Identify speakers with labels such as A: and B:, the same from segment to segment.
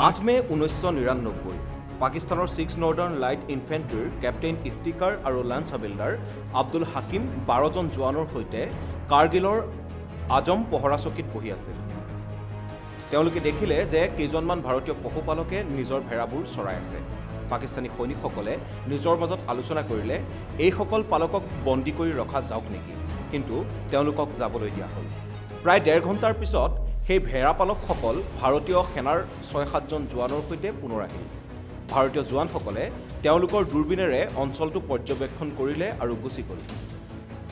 A: 8 মে 1999 পাকিস্তানৰ 6 northern light ইনফেণ্ট্ৰিৰ captain Iftikhar আৰু lunch havildar Abdul Hakim 12জন জোৱানৰ সৈতে কাৰ্গিলৰ আজম পহৰা চকীত বহি আছিল। তেওঁলোকে দেখিলে যে কেইজনমান ভাৰতীয় পশুপালকে নিজৰ ভেড়াবোৰ চৰাই আছে। পাকিস্তানী সৈনিকসকলে নিজৰ মাজত আলোচনা কৰিলে এইসকল পালকক বন্দী কৰি ৰখা যাওক নেকি, কিন্তু তেওঁলোকক যাবলৈ দিয়া হ'ল। প্ৰায় 1.5 ঘণ্টাৰ পিছত সেই ভেড়াপালকসকল ভাৰতীয় সেনাৰ 6-7জন জোৱানৰ সৈতে পুনৰ আহিল। ভাৰতীয় জোৱানসকলে তেওঁলোকৰ দূৰবীণেৰে অঞ্চলটো পৰ্যবেক্ষণ কৰিলে আৰু গুচি গ'ল।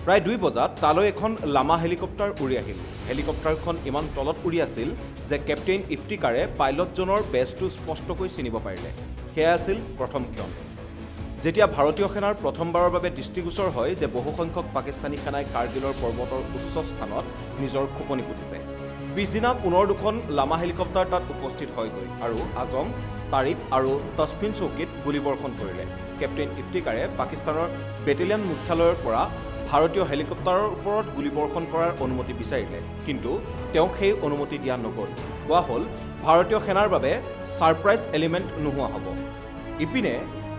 A: প্ৰায় 2 বজাত তালৈ এখন লামা হেলিকপ্টাৰ উৰি আহিল। হেলিকপ্টাৰখন ইমান তলত উৰি আছিল যে কেপ্টেইন ইফতিকাৰে পাইলটজনৰ বেজটো স্পষ্টকৈ চিনিব পাৰিলে। সেয়া আছিল প্ৰথম ক্ষণ যেতিয়া ভাৰতীয় সেনাৰ প্ৰথমবাৰৰ বাবে দৃষ্টিগোচৰ হয় যে বহুসংখ্যক পাকিস্তানী সেনাই কাৰ্গিলৰ পৰ্বতৰ উচ্চ স্থানত নিজৰ খোপনি পুতিছে। পিছদিনা পুনৰ 2খন লামা হেলিকপ্টাৰ তাত উপস্থিত হয়গৈ আৰু আজম, তাৰিফ আৰু তছফিন চৌকীত গুলীবৰ্ষণ কৰিলে। কেপ্টেইন ইফতিকাৰে পাকিস্তানৰ বেটেলিয়ান মুখ্যালয়ৰ পৰা ভাৰতীয় হেলিকপ্টাৰৰ ওপৰত গুলীবৰ্ষণ কৰাৰ অনুমতি বিচাৰিলে, কিন্তু তেওঁক সেই অনুমতি দিয়া নগ'ল। কোৱা হ'ল ভাৰতীয় সেনাৰ বাবে ছাৰপ্ৰাইজ এলিমেণ্ট নোহোৱা হ'ব। ইপিনে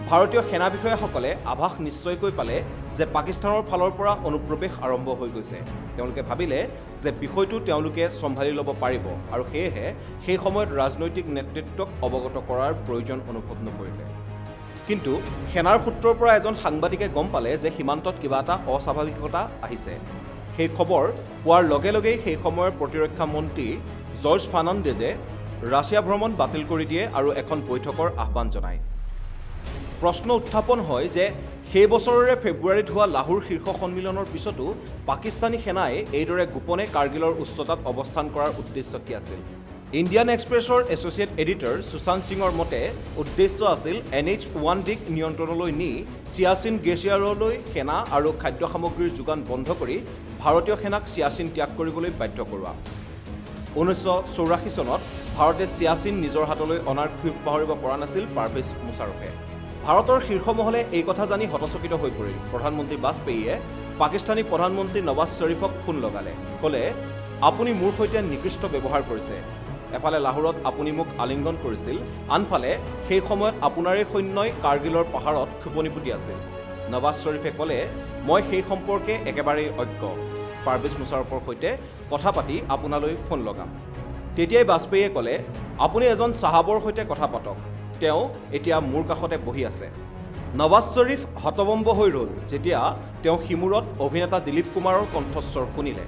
A: ভাৰতীয় সেনা বিষয়াসকলে আভাস নিশ্চয়কৈ পালে যে পাকিস্তানৰ ফালৰ পৰা অনুপ্ৰৱেশ আৰম্ভ হৈ গৈছে। তেওঁলোকে ভাবিলে যে বিষয়টো তেওঁলোকে চম্ভালি ল'ব পাৰিব আৰু সেয়েহে সেই সময়ত ৰাজনৈতিক নেতৃত্বক অৱগত কৰাৰ প্ৰয়োজন অনুভৱ নকৰিলে। কিন্তু সেনাৰ সূত্ৰৰ পৰা এজন সাংবাদিকে গম পালে যে সীমান্তত কিবা এটা অস্বাভাৱিকতা আহিছে। সেই খবৰ পোৱাৰ লগে লগেই সেই সময়ৰ প্ৰতিৰক্ষা মন্ত্ৰী জৰ্জ ফাৰ্নাণ্ডেজে ৰাছিয়া ভ্ৰমণ বাতিল কৰি দিয়ে আৰু এখন বৈঠকৰ আহ্বান জনায়। প্ৰশ্ন উত্থাপন হয় যে সেই বছৰৰে ফেব্ৰুৱাৰীত হোৱা লাহোৰ শীৰ্ষ সন্মিলনৰ পিছতো পাকিস্তানী সেনাই এইদৰে গোপনে কাৰ্গিলৰ উচ্চতাত অৱস্থান কৰাৰ উদ্দেশ্য কি আছিল। ইণ্ডিয়ান এক্সপ্ৰেছৰ এছ'চিয়েট এডিটৰ সুশান্ত সিঙৰ মতে উদ্দেশ্য আছিল NH-1Dক নিয়ন্ত্ৰণলৈ নি চিয়াচিন গ্লেছিয়াৰলৈ সেনা আৰু খাদ্য সামগ্ৰীৰ যোগান বন্ধ কৰি ভাৰতীয় সেনাক চিয়াচিন ত্যাগ কৰিবলৈ বাধ্য কৰোৱা। 1984 চনত ভাৰতে চিয়াচিন নিজৰ হাতলৈ অনাৰ ক্ষোভ পাহৰিব পৰা নাছিল পাৰভেজ মুশ্বাৰফে। ভাৰতৰ শীৰ্ষ মহলে এই কথা জানি হতচকিত হৈ পৰিল। প্ৰধানমন্ত্ৰী বাজপেয়ীয়ে পাকিস্তানী প্ৰধানমন্ত্ৰী নৱাজ শ্বৰীফক ফোন লগালে, ক'লে আপুনি মোৰ সৈতে নিকৃষ্ট ব্যৱহাৰ কৰিছে। এফালে লাহোৰত আপুনি মোক আলিংগন কৰিছিল, আনফালে সেই সময়ত আপোনাৰেই সৈন্যই কাৰ্গিলৰ পাহাৰত খোপনি পুতি আছিল। নৱাজ শ্বৰীফে ক'লে মই সেই সম্পৰ্কে একেবাৰেই অজ্ঞ। পাৰভেজ মুশ্বাৰফৰ সৈতে কথা পাতি আপোনালৈ ফোন লগাম। তেতিয়াই বাজপেয়ীয়ে ক'লে আপুনি এজন চাহাবৰ সৈতে কথা পাতক, তেওঁ এতিয়া মোৰ কাষতে বহি আছে। নৱাজ শ্বৰীফ হতভম্ব হৈ ৰ'ল যেতিয়া তেওঁ সিমূৰত অভিনেতা দিলীপ কুমাৰৰ কণ্ঠস্বৰ শুনিলে।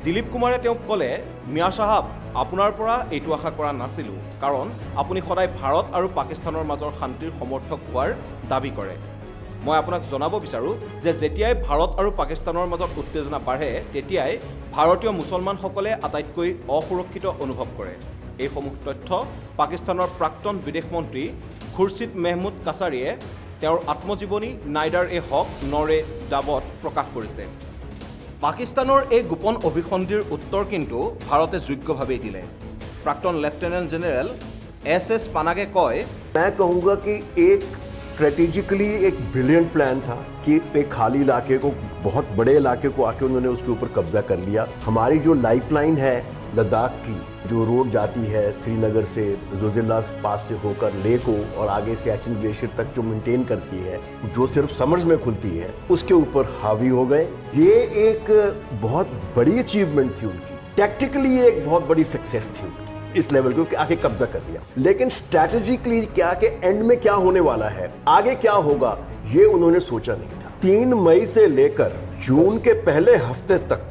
A: দিলীপ কুমাৰে তেওঁক ক'লে মিয়া চাহাব, আপোনাৰ পৰা এইটো আশা কৰা নাছিলোঁ, কাৰণ আপুনি সদায় ভাৰত আৰু পাকিস্তানৰ মাজৰ শান্তিৰ সমৰ্থক হোৱাৰ দাবী কৰে। মই আপোনাক জনাব বিচাৰোঁ যে যেতিয়াই ভাৰত আৰু পাকিস্তানৰ মাজত উত্তেজনা বাঢ়ে তেতিয়াই ভাৰতীয় মুছলমানসকলে আটাইতকৈ অসুৰক্ষিত অনুভৱ কৰে। এইসমূহ তথ্য পাকিস্তানৰ প্ৰাক্তন বিদেশ মন্ত্ৰী খুৰছিদ মেহমুদ কাছাৰীয়ে তেওঁৰ আত্মজীৱনী নাইডাৰ এ হক নৰ এ ডাবত প্ৰকাশ কৰিছে। পাকিস্তানৰ এই গোপন অভিসন্ধিৰ উত্তৰ কিন্তু ভাৰতে যোগ্যভাৱেই দিলে। প্ৰাক্তন লেফটেনেণ্ট জেনেৰেল SS পানাগে কয়,
B: मैं कहूँगा कि एक स्ट्रेटेजिकली एक ब्रिलियंट प्लान था कि एक खाली इलाके को, बहुत बड़े इलाके को आके उन्होंने उसके ऊपर कब्जा कर लिया। हमारी जो लाइफलाइन है लद्दाख की, जो रोड जाती है श्रीनगर से जोजिला पास से होकर लेह को और आगे सियाचिन ग्लेशियर तक जो मेंटेन करती है, जो सिर्फ समर्स में खुलती है, उसके ऊपर हावी हो गए। ये एक बहुत बड़ी अचीवमेंट थी उनकी, टैक्टिकली एक बहुत बड़ी सक्सेस थी उनकी इस लेवल को कि आगे कब्जा कर लिया। लेकिन स्ट्रैटेजिकली क्या कि एंड में क्या होने वाला है, आगे क्या होगा, ये उन्होंने सोचा नहीं था। 3 मई से लेकर जून के पहले हफ्ते तक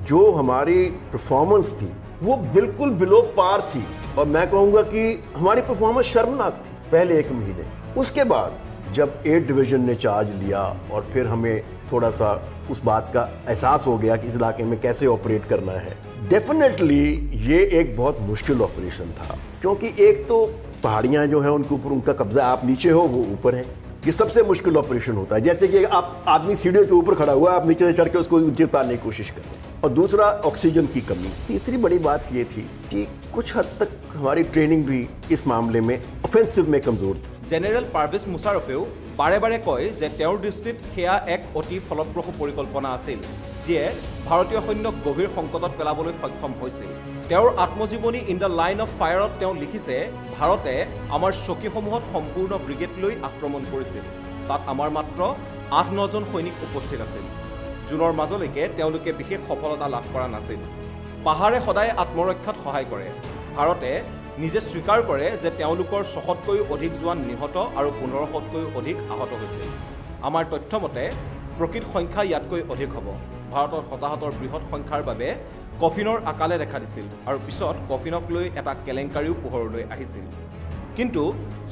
B: जो हमारी परफॉर्मेंस थी वो बिल्कुल बिलो पार थी, और मैं कहूँगा कि हमारी परफॉर्मेंस शर्मनाक थी पहले 1 महीने। उसके बाद जब 8 डिवीजन ने चार्ज लिया और फिर हमें थोड़ा सा उस बात का एहसास हो गया कि इस इलाके में कैसे ऑपरेट करना है, डेफिनेटली ये एक बहुत मुश्किल ऑपरेशन था, क्योंकि एक तो पहाड़ियाँ जो हैं उनके ऊपर उनका कब्जा, आप नीचे हो वो ऊपर है। ये सबसे मुश्किल ऑपरेशन होता है, जैसे कि आप आदमी सीढ़ियों के ऊपर खड़ा हुआ है, आप नीचे से चढ़ के उसको नीचे उतारने की कोशिश कर रहे हैं। और दूसरा ऑक्सीजन की कमी। तीसरी बड़ी बात ये थी कि कुछ हद तक हमारी ट्रेनिंग भी इस मामले में ऑफेंसिव में कमजोर थी।
A: জেনেৰেল পাৰভেজ মুশ্বাৰফেও বাৰে বাৰে কয় যে তেওঁৰ দৃষ্টিত সেয়া এক অতি ফলপ্ৰসূ পৰিকল্পনা আছিল। যিয়ে ভাৰতীয় সৈন্যক গভীৰ সংকটত পেলাবলৈ সক্ষম হৈছিল। তেওঁৰ আত্মজীৱনী ইন দ্য লাইন অফ ফায়াৰত তেওঁ লিখিছে, ভাৰতে আমাৰ চকীসমূহত সম্পূৰ্ণ ব্ৰিগেড লৈ আক্ৰমণ কৰিছিল। তাত আমাৰ মাত্ৰ 8-9জন সৈনিক উপস্থিত আছিল। জুনৰ মাজলৈকে তেওঁলোকে বিশেষ সফলতা লাভ কৰা নাছিল। পাহাৰে সদায় আত্মৰক্ষাত সহায় কৰে। ভাৰতে নিজে স্বীকাৰ কৰে যে তেওঁলোকৰ 600তকৈও অধিক জোৱান নিহত আৰু 1500তকৈও অধিক আহত হৈছিল। আমাৰ তথ্যমতে প্ৰকৃত সংখ্যা ইয়াতকৈ অধিক হ'ব। ভাৰতত হতাহতৰ বৃহৎ সংখ্যাৰ বাবে কফিনৰ আকালে দেখা দিছিল আৰু পিছত কফিনক লৈ এটা কেলেংকাৰীও পোহৰলৈ আহিছিল। কিন্তু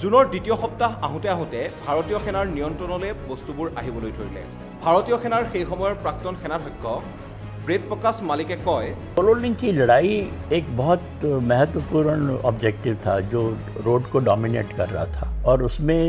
A: জুনৰ দ্বিতীয় সপ্তাহ আহোঁতে আহোঁতে ভাৰতীয় সেনাৰ নিয়ন্ত্ৰণলৈ বস্তুবোৰ আহিবলৈ ধৰিলে। ভাৰতীয় সেনাৰ সেই সময়ৰ প্ৰাক্তন সেনাধ্যক্ষ ब्रेड प्रकाश मालिके कय,
C: सोलो लिंक की लड़ाई एक बहुत महत्वपूर्ण ऑब्जेक्टिव था जो रोड को डोमिनेट कर रहा था और उसमें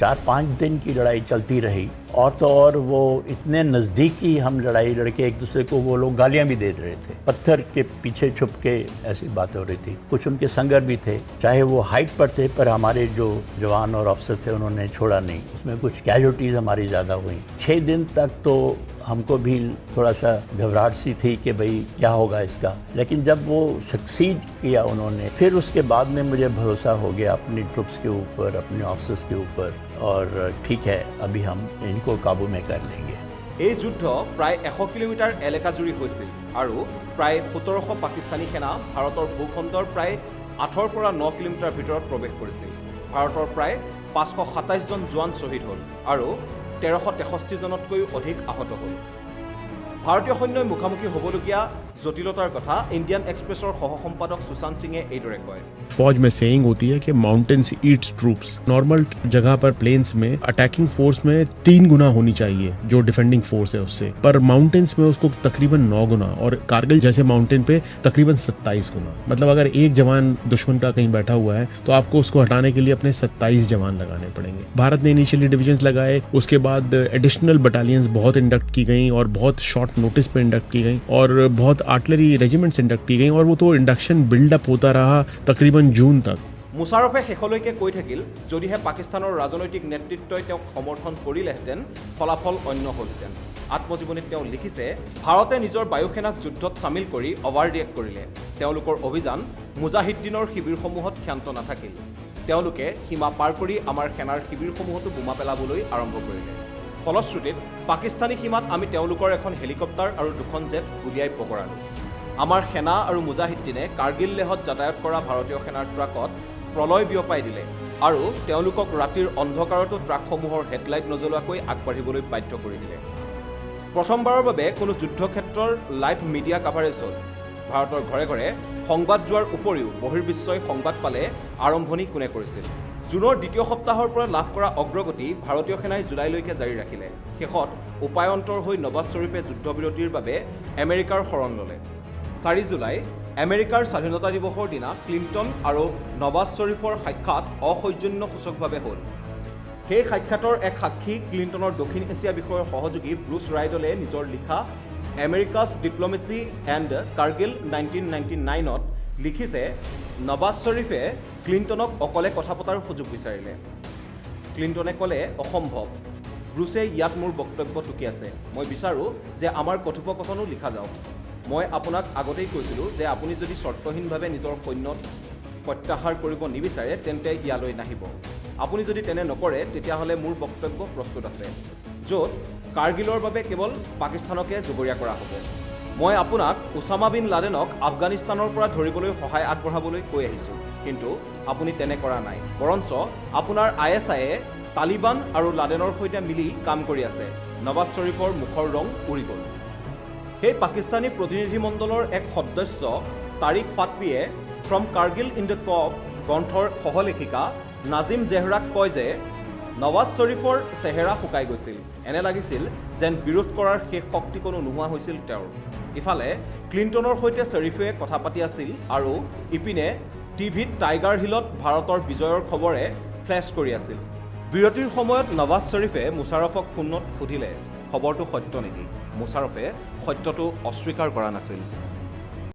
C: 4-5 दिन की लड़ाई चलती रही। और तो और वो इतने नज़दीकी हम लड़ाई लड़के एक दूसरे को वो लोग गालियां भी दे रहे थे, पत्थर के पीछे छुप के ऐसी बात हो रही थी। कुछ उनके संगर भी थे, चाहे वो हाइट पर थे, पर हमारे जो जवान और अफसर थे उन्होंने छोड़ा नहीं। उसमें कुछ कैजुअल्टीज़ हमारी ज़्यादा हुई। 6 दिन तक तो हमको भी थोड़ा सा घबराहट सी थी कि भाई क्या होगा इसका, लेकिन जब वो सक्सीड किया उन्होंने, फिर उसके बाद में मुझे भरोसा हो गया अपनी ट्रुप्स के ऊपर, अपने ऑफिसर्स के ऊपर, और ठीक है अभी हम इनको काबू में कर लेंगे।
A: এই যুদ্ধ প্ৰায় 100 কিলোমিটাৰ এলেকা জুৰি হৈছিল আৰু প্ৰায় 1700 পাকিস্তানী সেনা ভাৰতৰ ভূখণ্ডৰ প্ৰায় 8ৰ পৰা 9 কিলোমিটাৰ ভিতৰত প্ৰৱেশ কৰিছিল। ভাৰতৰ প্ৰায় 527জন জোৱান শ্বহীদ হ'ল আৰু 1363 জনতকৈও অধিক আহত হ'ল। ভাৰতীয় সৈন্যই মুখামুখি হ'বলগীয়া জটিলতাৰ কথা ইণ্ডিয়ান এক্সপ্ৰেছৰ সহ সম্পাদক সুশান্ত সিঙে এইদৰে কয়।
D: फौज में सेइंग होती है कि माउंटेन्स ईट्स ट्रूप्स। नॉर्मल जगह पर प्लेन्स में अटैकिंग फोर्स में 3 गुना होनी चाहिए जो डिफेंडिंग फोर्स है उससे, पर माउंटेन्स में उसको तकरीबन 9 गुना, और कारगिल जैसे माउंटेन पे तकरीबन 27 गुना। मतलब अगर एक जवान दुश्मन का कहीं बैठा हुआ है तो आपको उसको हटाने के लिए अपने 27 जवान लगाने पड़ेंगे। भारत ने इनिशियली डिविजन्स लगाए, उसके बाद एडिशनल बटालियंस बहुत इंडक्ट की गई और बहुत शॉर्ट नोटिस पे इंडक्ट की गई और बहुत आर्टिलरी रेजिमेंट्स इंडक्ट की गई, और वो तो इंडक्शन बिल्डअप होता रहा तकरीबन जून तक।
A: মুছাৰফে শেষলৈকে কৈ থাকিল, যদিহে পাকিস্তানৰ ৰাজনৈতিক নেতৃত্বই তেওঁক সমৰ্থন কৰিলেহেঁতেন ফলাফল অন্য হ'লহেঁতেন। আত্মজীৱনীত তেওঁ লিখিছে, ভাৰতে নিজৰ বায়ুসেনাক যুদ্ধত চামিল কৰি অভাৰ ৰিয়েক্ট কৰিলে। তেওঁলোকৰ অভিযান মুজাহিদ্দিনৰ শিবিৰসমূহত ক্ষান্ত নাথাকিল। তেওঁলোকে সীমা পাৰ কৰি আমাৰ সেনাৰ শিবিৰসমূহতো বোমা পেলাবলৈ আৰম্ভ কৰিলে। ফলশ্ৰুতিত পাকিস্তানী সীমাত আমি তেওঁলোকৰ এখন হেলিকপ্টাৰ আৰু 2খন জেট গুলিয়াই পকৰালোঁ। আমাৰ সেনা আৰু মুজাহিদ্দিনে কাৰ্গিল লেহত যাতায়াত কৰা ভাৰতীয় সেনাৰ ট্ৰাকত প্ৰলয় বিয়পাই দিলে আৰু তেওঁলোকক ৰাতিৰ অন্ধকাৰতো ট্ৰাকসমূহৰ হেডলাইট নজ্বলোৱাকৈ আগবাঢ়িবলৈ বাধ্য কৰি দিলে। প্ৰথমবাৰৰ বাবে কোনো যুদ্ধক্ষেত্ৰৰ লাইভ মিডিয়া কাভাৰেজ হ'ল। ভাৰতৰ ঘৰে ঘৰে সংবাদ যোৱাৰ উপৰিও বহিৰ্বিশ্বই সংবাদ পালে আৰম্ভণি কোনে কৰিছিল। জুনৰ দ্বিতীয় সপ্তাহৰ পৰা লাভ কৰা অগ্ৰগতি ভাৰতীয় সেনাই জুলাইলৈকে জাৰি ৰাখিলে। শেষত উপায়ন্তৰ হৈ নৱাজ শ্বৰীফে যুদ্ধবিৰতিৰ বাবে আমেৰিকাৰ শৰণ ল'লে। 4 জুলাই আমেৰিকাৰ স্বাধীনতা দিৱসৰ দিনা ক্লিণ্টন আৰু নৱাজ শ্বৰীফৰ সাক্ষাৎ অসৌজন্যসূচকভাৱে হ'ল। সেই সাক্ষাতৰ এক সাক্ষী ক্লিণ্টনৰ দক্ষিণ এছিয়া বিষয়ৰ সহযোগী ব্ৰুচ ৰাইডলে নিজৰ লিখা আমেৰিকাছ ডিপ্ল'মেচি এণ্ড কাৰ্গিল 1999ত লিখিছে, নৱাজ শ্বৰীফে ক্লিণ্টনক অকলে কথা পতাৰ সুযোগ বিচাৰিলে। ক্লিণ্টনে ক'লে, অসম্ভৱ। ব্ৰুচে ইয়াত মোৰ বক্তব্য টুকি আছে। মই বিচাৰোঁ যে আমাৰ কথোপকথনো লিখা যাওক। মই আপোনাক আগতেই কৈছিলোঁ যে আপুনি যদি চৰ্তহীনভাৱে নিজৰ সৈন্যত প্ৰত্যাহাৰ কৰিব নিবিচাৰে তেন্তে ইয়ালৈ নাহিব। আপুনি যদি তেনে নকৰে তেতিয়াহ'লে মোৰ বক্তব্য প্ৰস্তুত আছে, য'ত কাৰ্গিলৰ বাবে কেৱল পাকিস্তানকে জগৰীয়া কৰা হ'ব। মই আপোনাক ওছামা বিন লাডেনক আফগানিস্তানৰ পৰা ধৰিবলৈ সহায় আগবঢ়াবলৈ কৈ আহিছোঁ, কিন্তু আপুনি তেনে কৰা নাই। বৰঞ্চ আপোনাৰ ISIয়ে তালিবান আৰু লাডেনৰ সৈতে মিলি কাম কৰি আছে। নৱাজ শ্বৰীফৰ মুখৰ ৰং উৰি গ'ল। সেই পাকিস্তানী প্ৰতিনিধিমণ্ডলৰ এক সদস্য তাৰিক ফাটৱীয়ে from Kargil in the coup গ্ৰন্থৰ সহলেখিকা নাজিম জেহৰাক কয় যে নৱাজ শ্বৰীফৰ চেহেৰা শুকাই গৈছিল। এনে লাগিছিল যেন বিৰোধ কৰাৰ শেষ শক্তি কোনো নোহোৱা হৈছিল তেওঁৰ। ইফালে ক্লিণ্টনৰ সৈতে শ্বৰীফে কথা পাতি আছিল আৰু ইপিনে টিভিত টাইগাৰ হিলত ভাৰতৰ বিজয়ৰ খবৰে ফ্লেছ কৰি আছিল। বিৰতিৰ সময়ত নৱাজ শ্বৰীফে মুছাৰফক ফোনত সুধিলে, খবৰটো সত্য নেকি? মুছাৰফে সত্যটো অস্বীকাৰ কৰা নাছিল।